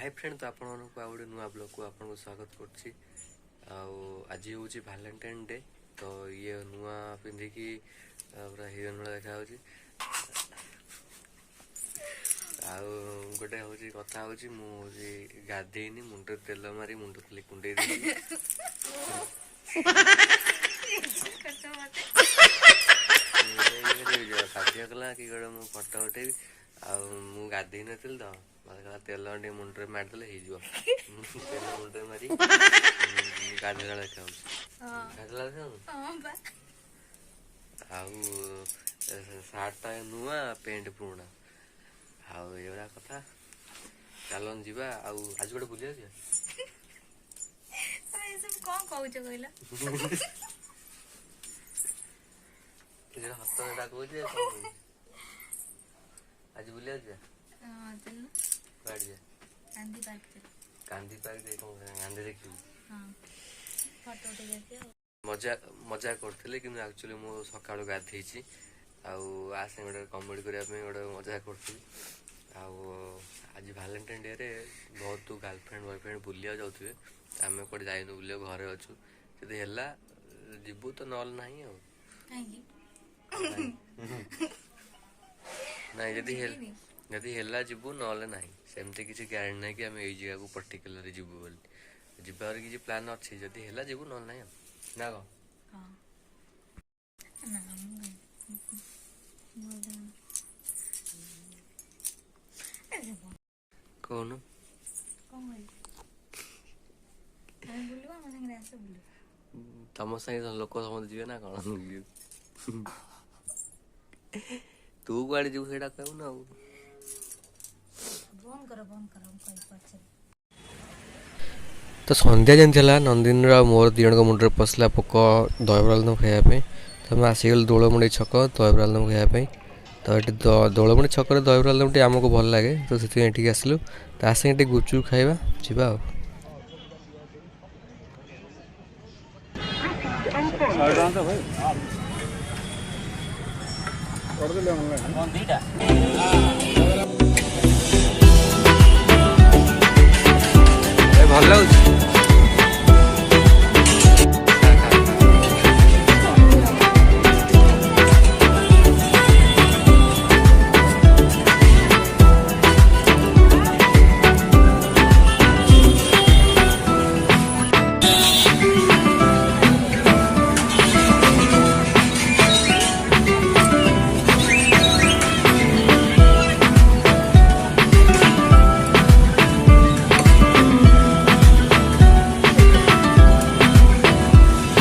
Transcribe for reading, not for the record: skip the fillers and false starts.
Hi friend तो आपण को आउटे नुआ ब्लॉग को आपन को स्वागत करछि। आज हूँ वैलेंटाइन डे तो ये नुआ पिंधि की पूरा हिरोइन वाला देखा होछि। गोटे हूँ कथा हूँ मु गाधेनी मुंड तेल मारी मुंड खाली कुंडे खाद्य कला कि गोटे मु फटो उठेबी मु गाधे नी तो मतलब तेल टे मुंडे मारिदेले हो तेल मुंडे मारी गाधेला देखा गाधेला देखा सार्टा नुआ पेंट पुराणा आउरा कथा चलन जीवा आज गोटे बुलिया हस्त कह आज बुलिया गांधी पार्क गांधी देखी मजा करते कि एक्चुअली मो सका गाधे आसे गोटे कमेडी करने गोटे मजा करी आज वैलेंटाइन डे रे बहुत गर्लफ्रेंड बॉयफ्रेंड बुलिया जाऊे आम कौटे जाइन बुलिया घरे अच्छु जदि है जीवु तो नल ना जदि है जीवु नल ना सेमती किसी ग्यारंटी ना कि आम यही जगह को पर्टिकुलर जीवु बोली जीवार किसी प्लान अच्छी जदि है जीवु नल ना ना कौन तम संगे लोक समझ जी ना कौन तू कड़े जीव से कहू ना तो संध्या जमी नंदिन मोर दिजण मुंडे पसला पोक दहीबरा खायापी तो मैं आसीगल दोलमुंडी छक दहीबरा खायापी तो ये दोलमुंडी छक दहीबरा आमको भल लगे तो से आसलु तो आसे गुपचुप खाइबा जीवा भाई